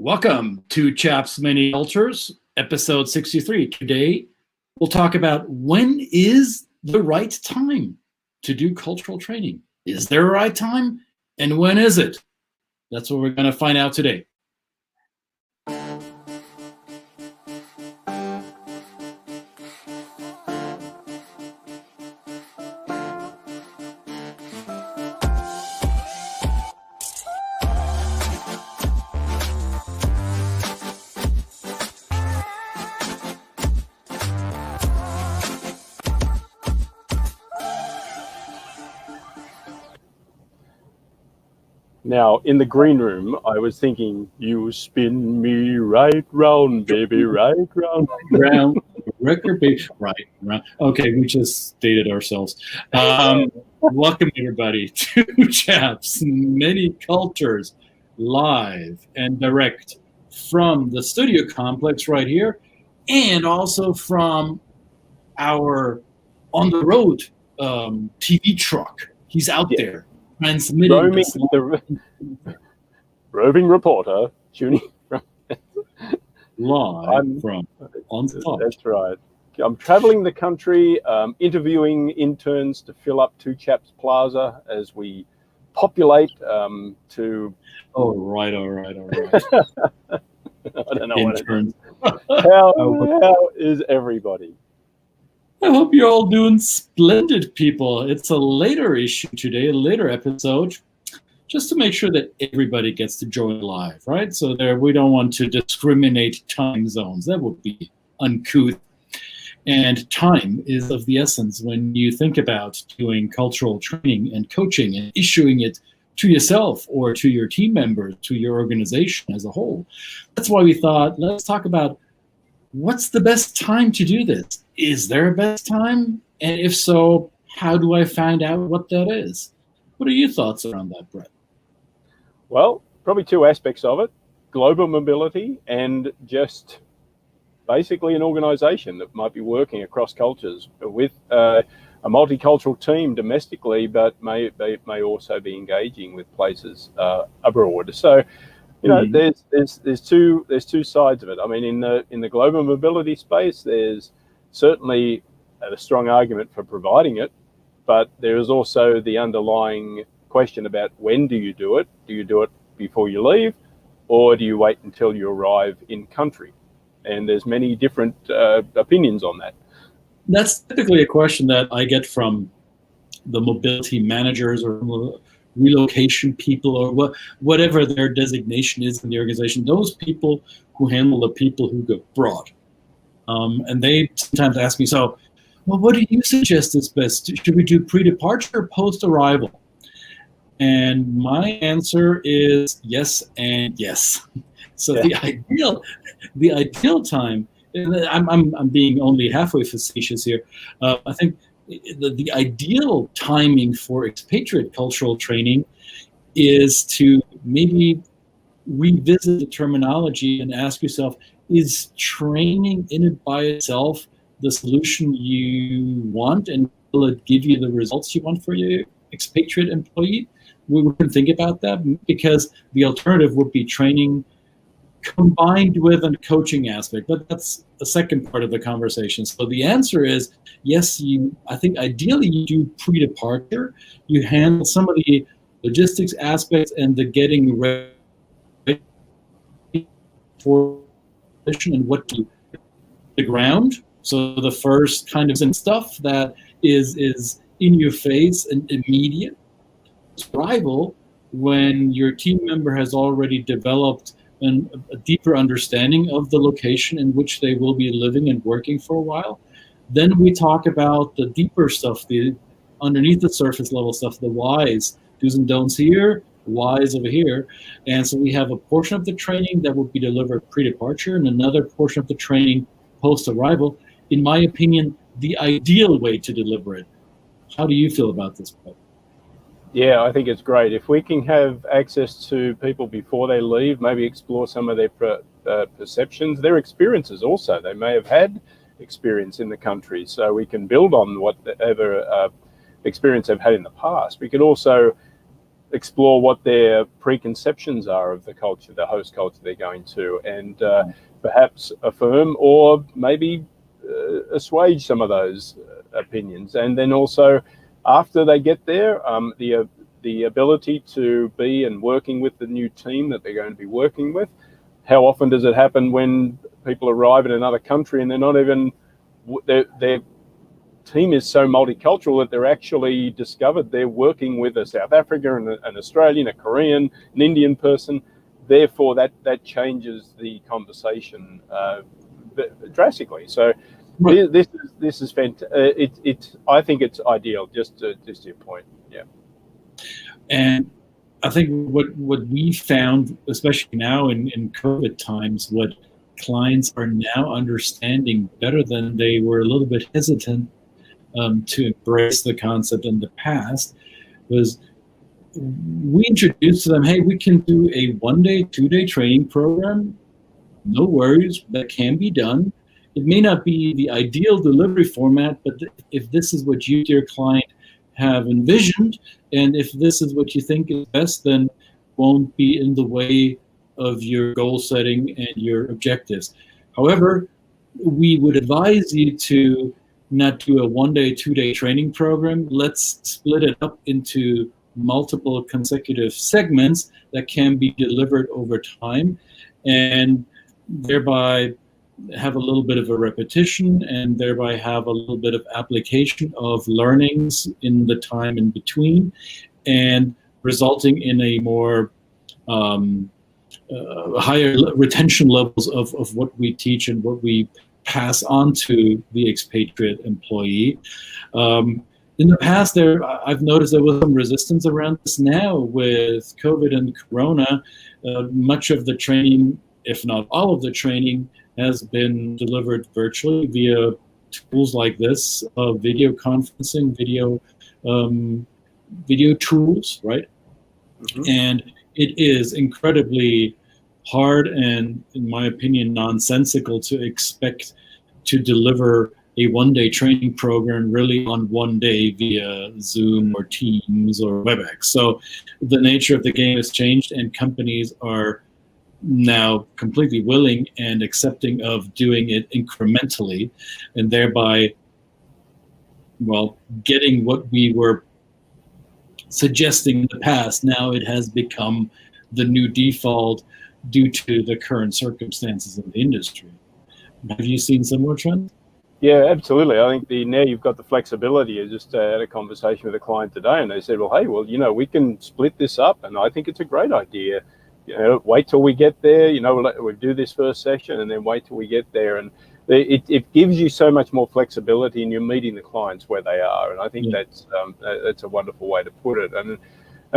Welcome to Chaps Many Cultures, episode 63. Today, we'll talk about when is the right time to do cultural training. Is there a right time? And when is it? That's what we're going to find out today. Now, in the green room, I was thinking, you spin me right round, baby, right round. Round, record baby, right round. Okay, we just stated ourselves. Welcome, everybody, to Chaps Many Cultures, live and direct from the studio complex right here, and also from our on-the-road TV truck. He's out there. Roaming, the roving reporter tuning from live from on top. That's right. I'm traveling the country, interviewing interns to fill up Two Chaps Plaza as we populate to. Oh, right, all right. I don't know interns. How is everybody? I hope you're all doing splendid, people. It's a later issue today, a later episode, just to make sure that everybody gets to join live, right? So there, we don't want to discriminate time zones. That would be uncouth. And time is of the essence when you think about doing cultural training and coaching and issuing it to yourself or to your team members, to your organization as a whole. That's why we thought, let's talk about what's the best time to do this? Is there a best time? And if so, how do I find out what that is? What are your thoughts around that, Brett? Well, probably two aspects of it: global mobility and just basically an organization that might be working across cultures with a multicultural team domestically, but may also be engaging with places abroad. So, you know, there's two sides of it. I mean, in the global mobility space, there's certainly a strong argument for providing it, but there is also the underlying question about when do you do it? Do you do it before you leave, or do you wait until you arrive in country? And there's many different opinions on that. That's typically a question that I get from the mobility managers or relocation people or whatever their designation is in the organization, those people who handle the people who go abroad. And they sometimes ask me, so, well, what do you suggest is best? Should we do pre-departure or post-arrival? And my answer is yes and yes. So yeah. the ideal time, and I'm being only halfway facetious here. I think the ideal timing for expatriate cultural training is to maybe revisit the terminology and ask yourself, is training in it by itself the solution you want, and will it give you the results you want for your expatriate employee? We can think about that, because the alternative would be training combined with a coaching aspect, but that's the second part of the conversation. So the answer is yes. I think ideally you do pre-departure. You handle some of the logistics aspects and the getting ready for and what to the ground. So the first kind of stuff that is in your face and immediate. Arrival, when your team member has already developed a deeper understanding of the location in which they will be living and working for a while. Then we talk about the deeper stuff, the underneath the surface level stuff, the whys, do's and don'ts here, whys over here. And so we have a portion of the training that will be delivered pre-departure and another portion of the training post-arrival. In my opinion, the ideal way to deliver it. How do you feel about this, Paul? Yeah, I think it's great. If we can have access to people before they leave, maybe explore some of their perceptions, their experiences also. They may have had experience in the country, so we can build on whatever experience they've had in the past. We could also explore what their preconceptions are of the culture, the host culture they're going to, and perhaps affirm or maybe assuage some of those opinions. And then also, after they get there, the ability to be and working with the new team that they're going to be working with. How often does it happen when people arrive in another country and they're not even, their team is so multicultural that they're actually discovered they're working with a South African, an Australian, a Korean, an Indian person. Therefore, that changes the conversation drastically. So this is fantastic. I think it's ideal. Just to your point, yeah. And I think what we found, especially now in COVID times, what clients are now understanding better than they were a little bit hesitant to embrace the concept in the past, was we introduced to them, hey, we can do a 1-day, 2-day training program. No worries, that can be done. It may not be the ideal delivery format, but if this is what you, dear client, have envisioned, and if this is what you think is best, then won't be in the way of your goal setting and your objectives. However, we would advise you to not do a 1-day, 2-day training program. Let's split it up into multiple consecutive segments that can be delivered over time, and thereby have a little bit of a repetition, and thereby have a little bit of application of learnings in the time in between, and resulting in a more higher retention levels of what we teach and what we pass on to the expatriate employee. In the past, I've noticed there was some resistance around this. Now with COVID and Corona, much of the training, if not all of the training, has been delivered virtually via tools like this, video conferencing, video tools, right? Mm-hmm. And it is incredibly hard and, in my opinion, nonsensical to expect to deliver a 1-day training program really on 1 day via Zoom or Teams or WebEx. So the nature of the game has changed, and companies are now completely willing and accepting of doing it incrementally, and thereby, well, getting what we were suggesting in the past. Now it has become the new default due to the current circumstances in the industry. Have you seen similar trends? Yeah, absolutely. I think now you've got the flexibility. I just had a conversation with a client today, and they said, well, hey, we can split this up, and I think it's a great idea. Wait till we get there, we'll do this first session and then wait till we get there. And it gives you so much more flexibility, and you're meeting the clients where they are. And I think that's a wonderful way to put it. And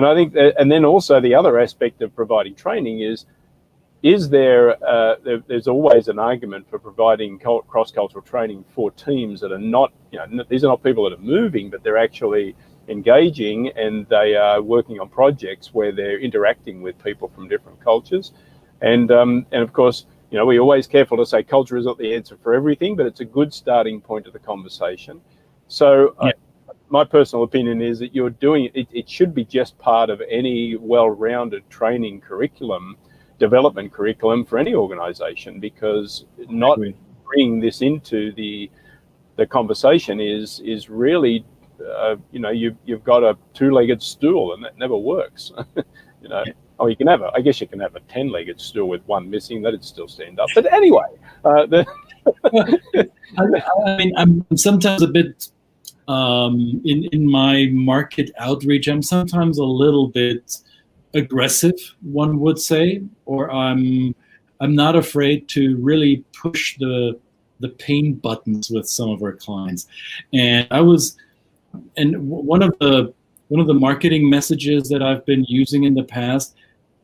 I think and then also the other aspect of providing training is there's always an argument for providing cross-cultural training for teams that are not, these are not people that are moving, but they're actually engaging, and they are working on projects where they're interacting with people from different cultures. And of course, we're always careful to say culture is not the answer for everything, but it's a good starting point of the conversation. So my personal opinion is that you're doing it, it should be just part of any well-rounded training curriculum, development curriculum for any organization, because not bringing this into the conversation is really, you've got a 2-legged stool, and that never works. Oh, you can have I guess you can have a 10-legged stool with one missing, that'd still stand up. But anyway, I mean, I'm sometimes a bit in my market outreach. I'm sometimes a little bit aggressive, one would say, or I'm not afraid to really push the pain buttons with some of our clients. And one of the marketing messages that I've been using in the past,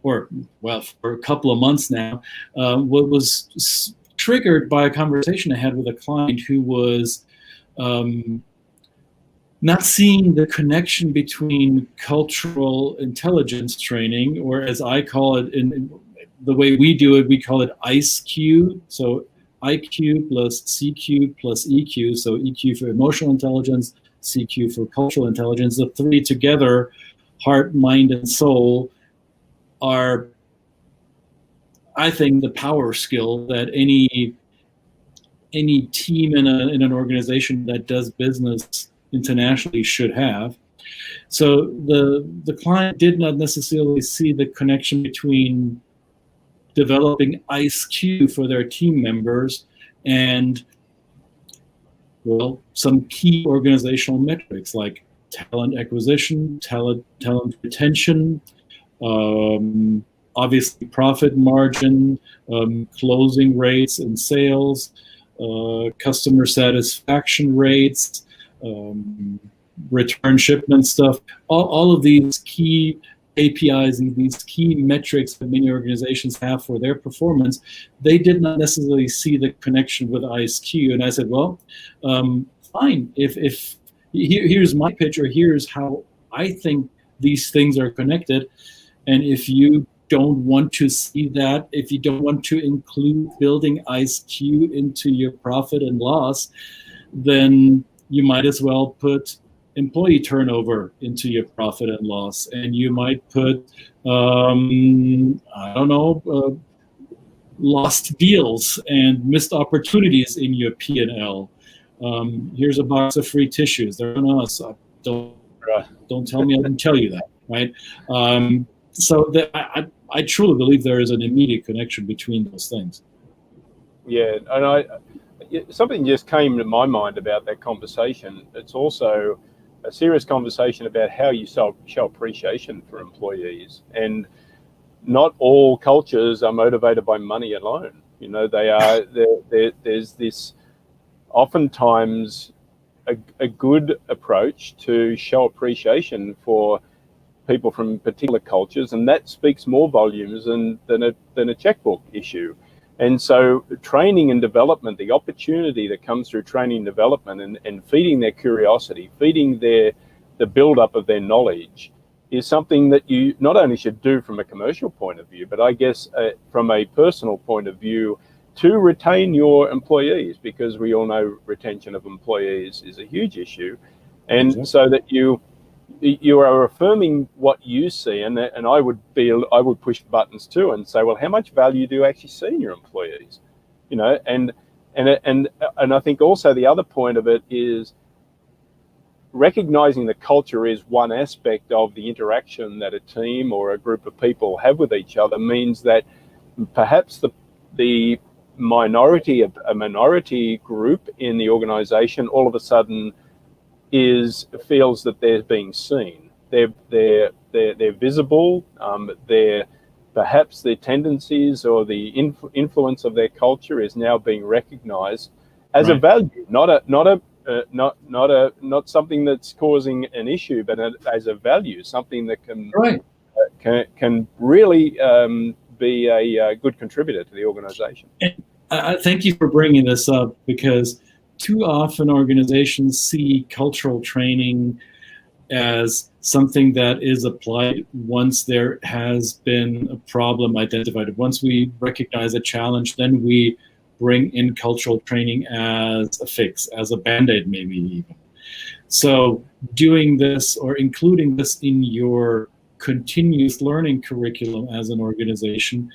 or well, for a couple of months now, was triggered by a conversation I had with a client who was not seeing the connection between cultural intelligence training, or as I call it, in the way we do it, we call it ICE-Q. So IQ plus CQ plus EQ. So EQ for emotional intelligence, CQ for cultural intelligence. The three together heart, mind, and soul are, I think, the power skill that any team in an organization that does business internationally should have. So the client did not necessarily see the connection between developing ICE-Q for their team members and, well, some key organizational metrics like talent acquisition, talent retention, obviously profit margin, closing rates and sales, customer satisfaction rates, return shipment stuff, all of these key APIs and these key metrics that many organizations have for their performance, they did not necessarily see the connection with ICE-Q. And I said, well, fine, if here's my pitch, or here's how I think these things are connected. And if you don't want to see that, if you don't want to include building ICE-Q into your profit and loss, then you might as well put employee turnover into your profit and loss. And you might put, I don't know, lost deals and missed opportunities in your P&L. Here's a box of free tissues. They're on us. Don't tell me I didn't tell you that, right? So I truly believe there is an immediate connection between those things. Yeah, and something just came to my mind about that conversation. It's also a serious conversation about how you show appreciation for employees. And not all cultures are motivated by money alone. You know, there's this oftentimes a good approach to show appreciation for people from particular cultures, and that speaks more volumes than a checkbook issue. And so training and development, the opportunity that comes through training and development and feeding their curiosity, feeding the build-up of their knowledge, is something that you not only should do from a commercial point of view, but I guess from a personal point of view, to retain your employees, because we all know retention of employees is a huge issue. And exactly. So that you are affirming what you see, and I would push buttons too and say, well, how much value do you actually see in your employees? You know, and I think also the other point of it is recognizing that culture is one aspect of the interaction that a team or a group of people have with each other, means that perhaps a minority group in the organization all of a sudden feels that they're being seen. They're visible. Perhaps their tendencies or the influence of their culture is now being recognized as right. A value, not something that's causing an issue, but as a value, something that can right. can really be a good contributor to the organization. And I thank you for bringing this up, because too often organizations see cultural training as something that is applied once there has been a problem identified. Once we recognize a challenge, then we bring in cultural training as a fix, as a Band-Aid maybe even. So doing this or including this in your continuous learning curriculum as an organization,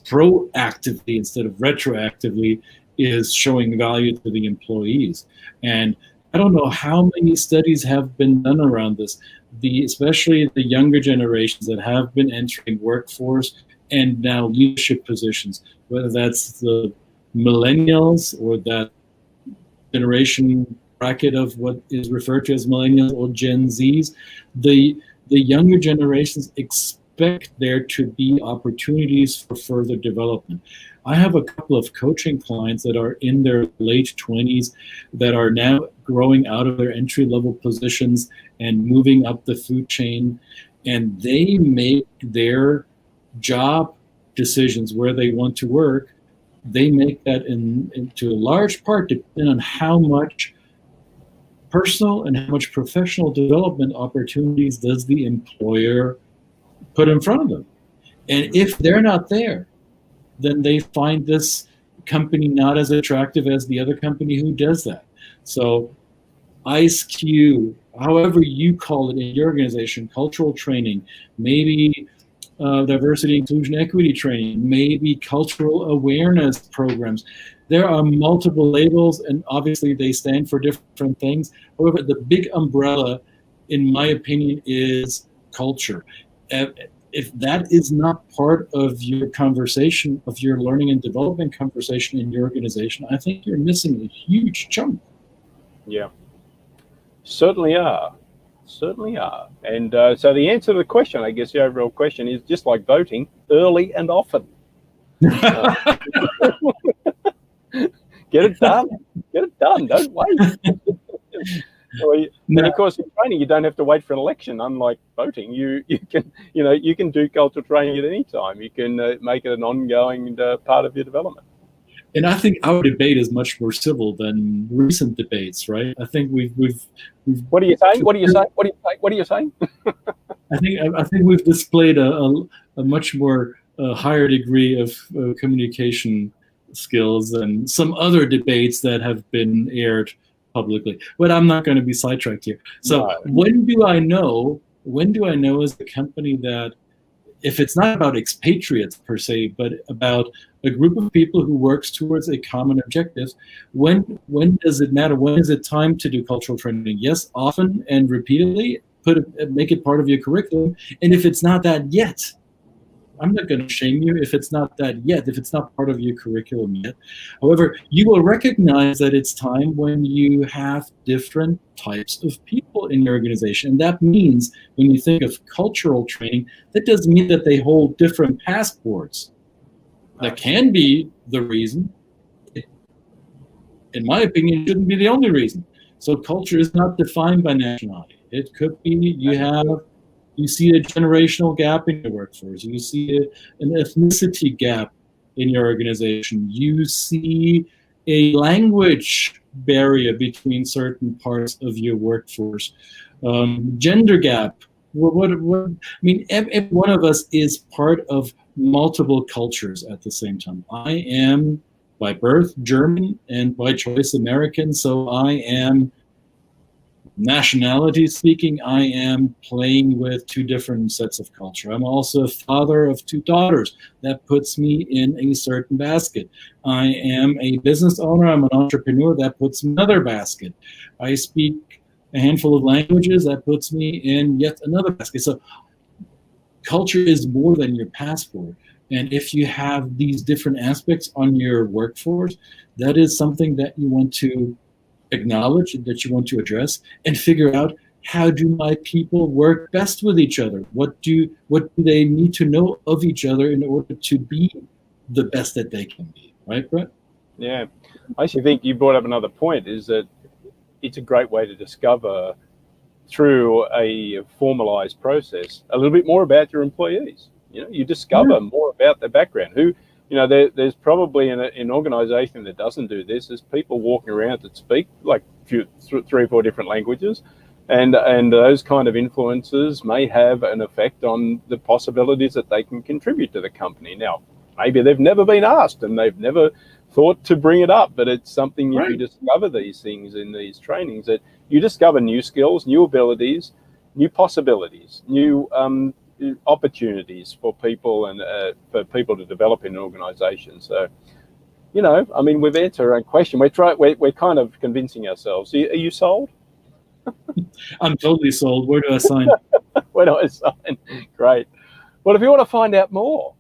proactively instead of retroactively, is showing value to the employees. And I don't know how many studies have been done around this, especially the younger generations that have been entering workforce and now leadership positions, whether that's the millennials or that generation bracket of what is referred to as millennials or Gen Zs. The younger generations expect there to be opportunities for further development. I have a couple of coaching clients that are in their late 20s that are now growing out of their entry-level positions and moving up the food chain, and they make their job decisions where they want to work. They make that into a large part depending on how much personal and how much professional development opportunities does the employer put in front of them. And if they're not there, then they find this company not as attractive as the other company who does that. So ICE-Q however you call it in your organization, cultural training, maybe diversity, inclusion, equity training, maybe cultural awareness programs. There are multiple labels, and obviously they stand for different things. However, the big umbrella, in my opinion, is culture. If that is not part of your conversation, of your learning and development conversation in your organization, I think you're missing a huge chunk. Yeah, certainly are. Certainly are. And so the answer to the question, I guess the overall question is just like voting, early and often. Get it done. Get it done. Don't wait. And of course, in training, you don't have to wait for an election. Unlike voting, you can do cultural training at any time. You can make it an ongoing part of your development. And I think our debate is much more civil than recent debates, right? I think we've What are you saying? What are you saying? What are you saying? I think we've displayed a much more higher degree of communication skills than some other debates that have been aired publicly. But I'm not going to be sidetracked here. So No. When do I know as a company that, if it's not about expatriates per se, but about a group of people who works towards a common objective, when does it matter? When is it time to do cultural training? Yes, often and repeatedly, make it part of your curriculum. And if it's not that yet, I'm not going to shame you if it's not that yet, if it's not part of your curriculum yet. However, you will recognize that it's time when you have different types of people in your organization. And that means when you think of cultural training, that doesn't mean that they hold different passports. That can be the reason. In my opinion, it shouldn't be the only reason. So culture is not defined by nationality. It could be you see a generational gap in your workforce. You see an ethnicity gap in your organization. You see a language barrier between certain parts of your workforce. Gender gap. I mean, every one of us is part of multiple cultures at the same time. I am by birth German and by choice American, so I am, nationality speaking, I am playing with two different sets of culture. I'm also a father of two daughters. That puts me in a certain basket. I am a business owner. I'm an entrepreneur. That puts me in another basket. I speak a handful of languages. That puts me in yet another basket. So culture is more than your passport. And if you have these different aspects on your workforce, that is something that you want to acknowledge, that you want to address, and figure out, how do my people work best with each other? What do they need to know of each other in order to be the best that they can be? Right, Brett? Yeah. I actually think you brought up another point, is that it's a great way to discover, through a formalized process, a little bit more about your employees. You discover more about their background. There's probably an organization that doesn't do this. There's people walking around that speak like 3 or 4 different languages, and those kind of influences may have an effect on the possibilities that they can contribute to the company. Now, maybe they've never been asked and they've never thought to bring it up, but it's something, if you discover these things in these trainings, that you discover new skills, new abilities, new possibilities, new opportunities for people, and for people to develop in an organization. So, I mean, we've answered our own question. We're kind of convincing ourselves. Are you sold? I'm totally sold. Where do I sign? Where do I sign? Great. Well, if you want to find out more,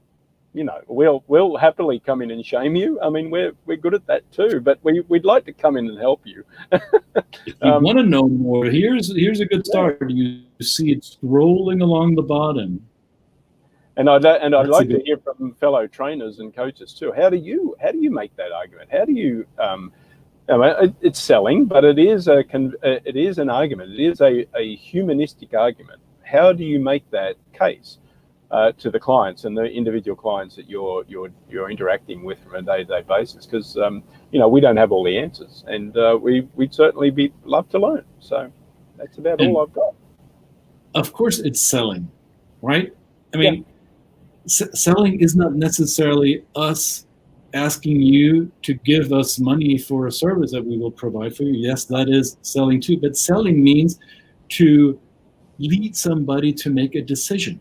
we'll happily come in and shame you. I mean, we're good at that too, but we'd like to come in and help you. If you want to know more, here's a good start. You see it scrolling along the bottom. And I'd like to hear from fellow trainers and coaches too. How do you make that argument? How do you it's selling, but it is an argument. It is a humanistic argument. How do you make that case to the clients and the individual clients that you're interacting with from a day-to-day basis? Because we don't have all the answers, and we'd certainly love to learn. So that's about all I've got. Of course, it's selling, right? I mean, selling is not necessarily us asking you to give us money for a service that we will provide for you. Yes, that is selling too, but selling means to lead somebody to make a decision,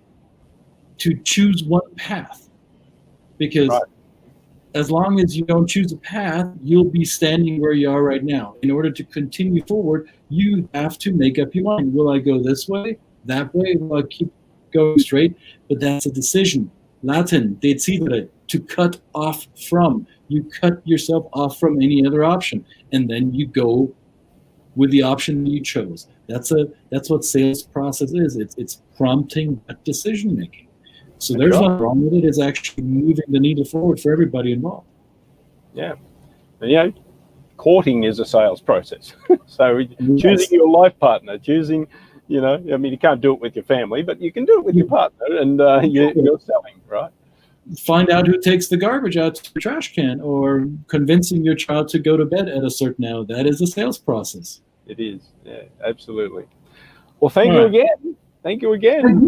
to choose one path. Because as long as you don't choose a path, you'll be standing where you are right now. In order to continue forward, you have to make up your mind. Will I go this way, that way? Will I keep going straight? But that's a decision. Latin, decidere, to cut off from. You cut yourself off from any other option, and then you go with the option you chose. That's what sales process is. It's prompting that decision making. So there's nothing wrong with it. It's actually moving the needle forward for everybody involved. Yeah. And, courting is a sales process. So choosing your life partner, choosing, I mean, you can't do it with your family, but you can do it with your partner, and you're selling, right? Find out who takes the garbage out to the trash can, or convincing your child to go to bed at a certain hour. That is a sales process. It is. Yeah, absolutely. Well, thank you again. Thank you again.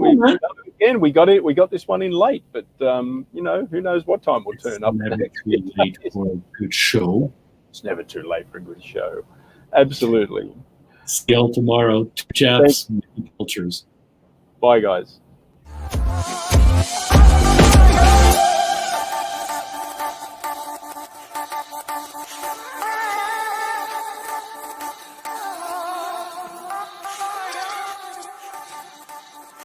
We got it. We got this one in late, but who knows what time we'll turn up. It's never too late for a good show. It's never too late for a good show. Absolutely. See y'all tomorrow. Two chaps, many cultures. Bye, guys.